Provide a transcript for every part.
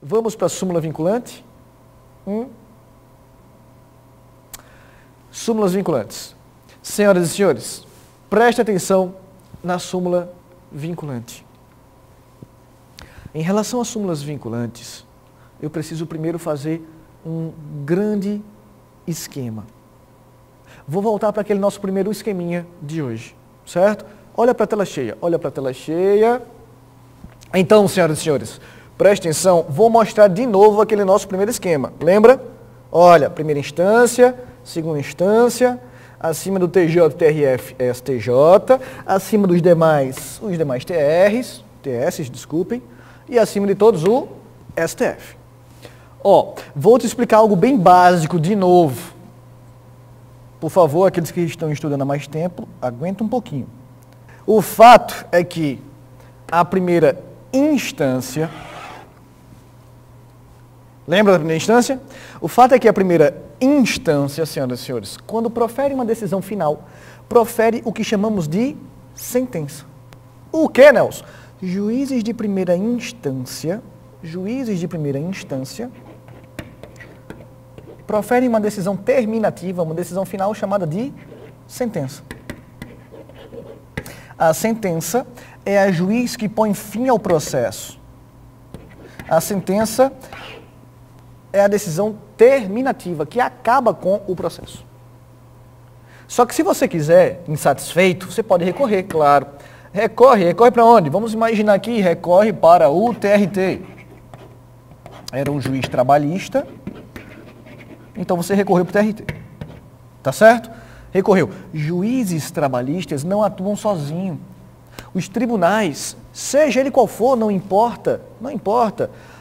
Vamos para a súmula vinculante. Súmulas vinculantes. Senhoras e senhores, preste atenção na súmula vinculante. Em relação às súmulas vinculantes, eu preciso primeiro fazer um grande esquema. Vou voltar para aquele nosso primeiro esqueminha de hoje, certo? Olha para a tela cheia, olha para a tela cheia. Então, senhoras e senhores, preste atenção, vou mostrar de novo aquele nosso primeiro esquema. Lembra? Olha, primeira instância, segunda instância, acima do TJ, TRF, STJ, acima dos demais, os demais TS, desculpem, e acima de todos o STF. Vou te explicar algo bem básico de novo. Por favor, aqueles que estão estudando há mais tempo, aguenta um pouquinho. O fato é que a primeira instância... Lembra da primeira instância? O fato é que a primeira instância, senhoras e senhores, quando profere uma decisão final, profere o que chamamos de sentença. O que, Nelson? Juízes de primeira instância, proferem uma decisão terminativa, uma decisão final chamada de sentença. A sentença é a juiz que põe fim ao processo. A sentença é a decisão terminativa, que acaba com o processo. Só que se você quiser, insatisfeito, você pode recorrer, claro. Recorre para onde? Vamos imaginar aqui, recorre para o TRT. Era um juiz trabalhista, então você recorreu para o TRT. Tá certo? Recorreu. Juízes trabalhistas não atuam sozinhos. Os tribunais, seja ele qual for, não importa.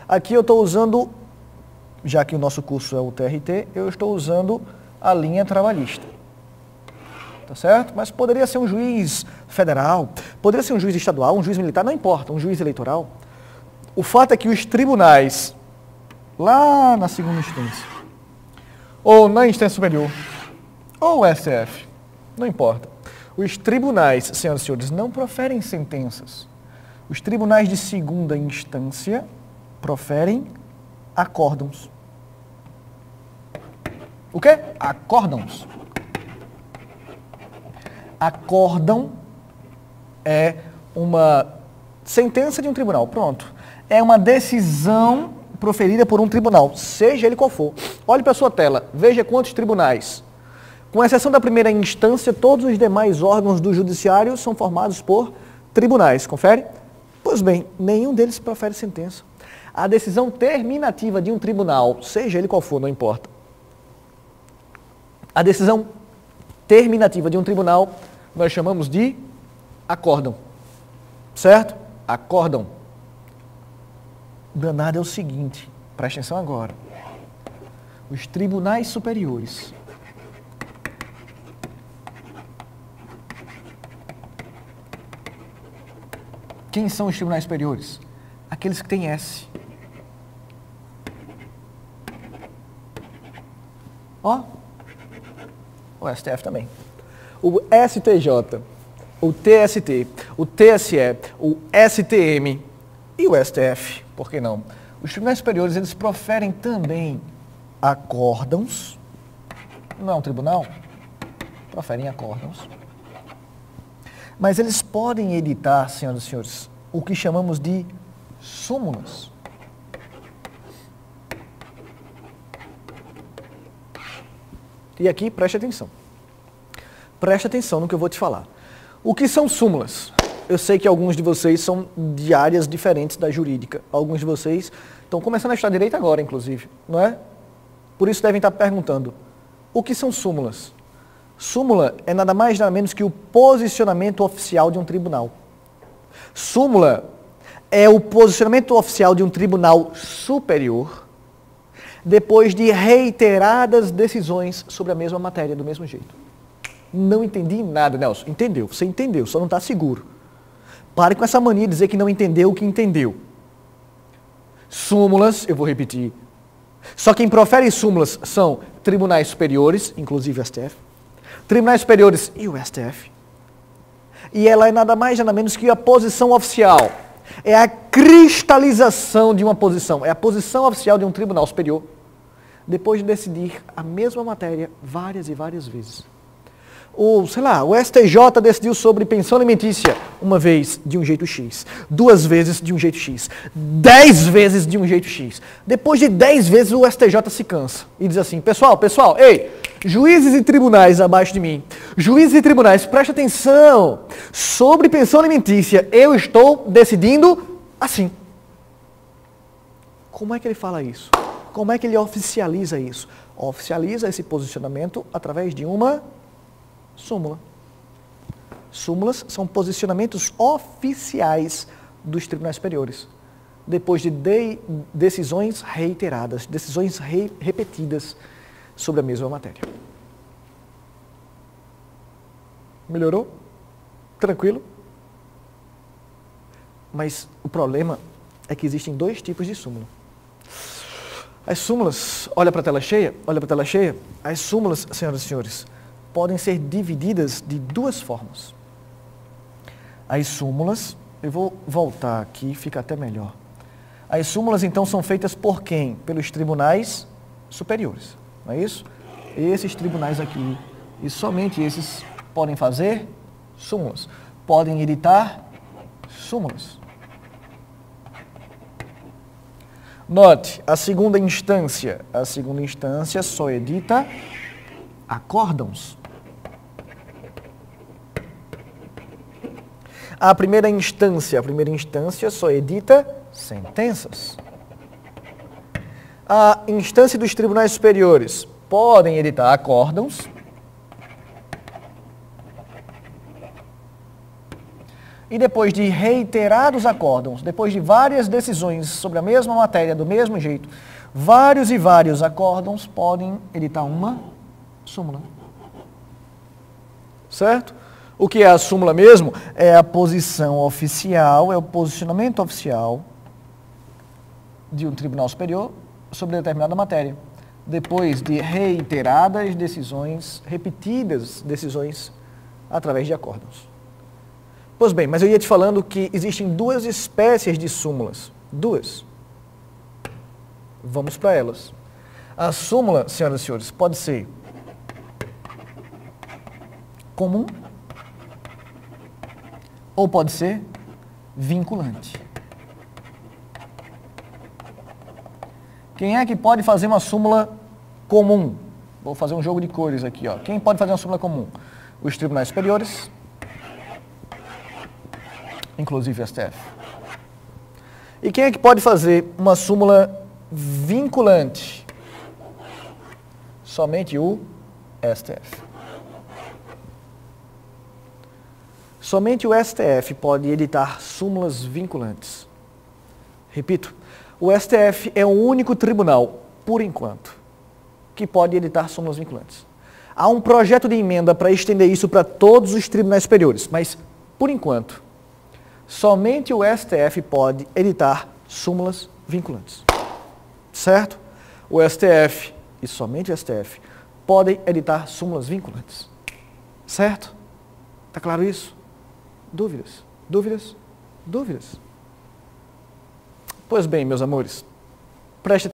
Aqui eu estou usando, já que o nosso curso é o TRT, eu estou usando a linha trabalhista. Tá certo? Mas poderia ser um juiz federal, poderia ser um juiz estadual, um juiz militar, não importa, um juiz eleitoral. O fato é que os tribunais, lá na segunda instância, ou na instância superior, ou o STF, não importa. Os tribunais, senhoras e senhores, não proferem sentenças. Os tribunais de segunda instância proferem acórdãos. O quê? Acórdãos. Acórdão é uma sentença de um tribunal, pronto. É uma decisão proferida por um tribunal, seja ele qual for. Olhe para a sua tela, veja quantos tribunais. Com exceção da primeira instância, todos os demais órgãos do judiciário são formados por tribunais, confere? Pois bem, nenhum deles profere sentença. A decisão terminativa de um tribunal, seja ele qual for, não importa. A decisão terminativa de um tribunal, nós chamamos de acórdão. Certo? Acórdão. O danado é o seguinte, preste atenção agora. Os tribunais superiores. Quem são os tribunais superiores? Aqueles que têm S. O STF também. O STJ, o TST, o TSE, o STM e o STF, por que não? Os tribunais superiores, eles proferem também acórdãos. Não é um tribunal? Proferem acórdãos. Mas eles podem editar, senhoras e senhores, o que chamamos de súmulas. E aqui, preste atenção. Preste atenção no que eu vou te falar. O que são súmulas? Eu sei que alguns de vocês são de áreas diferentes da jurídica. Alguns de vocês estão começando a estudar direito agora, inclusive, não é? Por isso devem estar perguntando, o que são súmulas? Súmula é nada mais nada menos que o posicionamento oficial de um tribunal. Súmula é o posicionamento oficial de um tribunal superior depois de reiteradas decisões sobre a mesma matéria, do mesmo jeito. Não entendi nada, Nelson. Entendeu, você entendeu, só não está seguro. Pare com essa mania de dizer que não entendeu o que entendeu. Súmulas, eu vou repetir. Só quem profere súmulas são tribunais superiores, inclusive o STF, tribunais superiores e o STF. E ela é nada mais nada menos que a posição oficial. É a cristalização de uma posição. É a posição oficial de um tribunal superior, depois de decidir a mesma matéria várias e várias vezes. O STJ decidiu sobre pensão alimentícia uma vez de um jeito X, 2 vezes de um jeito X, 10 vezes de um jeito X. Depois de 10 vezes o STJ se cansa e diz assim, pessoal, ei, juízes e tribunais abaixo de mim, juízes e tribunais, presta atenção, sobre pensão alimentícia eu estou decidindo assim. Como é que ele fala isso? Como é que ele oficializa isso? Oficializa esse posicionamento através de uma súmula. Súmulas são posicionamentos oficiais dos tribunais superiores, depois de decisões reiteradas, decisões repetidas sobre a mesma matéria. Melhorou? Tranquilo? Mas o problema é que existem 2 tipos de súmula. As súmulas, olha para a tela cheia, as súmulas, senhoras e senhores, podem ser divididas de 2 formas. As súmulas, eu vou voltar aqui, fica até melhor. As súmulas, então, são feitas por quem? Pelos tribunais superiores, não é isso? Esses tribunais aqui, e somente esses podem fazer súmulas, podem editar súmulas. Note, a segunda instância só edita acórdãos. A primeira instância só edita sentenças. A instância dos tribunais superiores podem editar acórdãos e depois de reiterados acórdãos, depois de várias decisões sobre a mesma matéria, do mesmo jeito, vários e vários acórdãos podem editar uma súmula. Certo? O que é a súmula mesmo? É a posição oficial, é o posicionamento oficial de um tribunal superior sobre determinada matéria, depois de reiteradas decisões, repetidas decisões, através de acórdãos. Pois bem, mas eu ia te falando que existem 2 espécies de súmulas. 2. Vamos para elas. A súmula, senhoras e senhores, pode ser comum ou pode ser vinculante. Quem é que pode fazer uma súmula comum? Vou fazer um jogo de cores aqui, ó. Quem pode fazer uma súmula comum? Os tribunais superiores, inclusive o STF. E quem é que pode fazer uma súmula vinculante? Somente o STF. Somente o STF pode editar súmulas vinculantes. Repito, o STF é o único tribunal, por enquanto, que pode editar súmulas vinculantes. Há um projeto de emenda para estender isso para todos os tribunais superiores, mas, por enquanto, somente o STF pode editar súmulas vinculantes. Certo? O STF, e somente o STF, podem editar súmulas vinculantes. Certo? Está claro isso? Dúvidas? Dúvidas? Dúvidas? Pois bem, meus amores, preste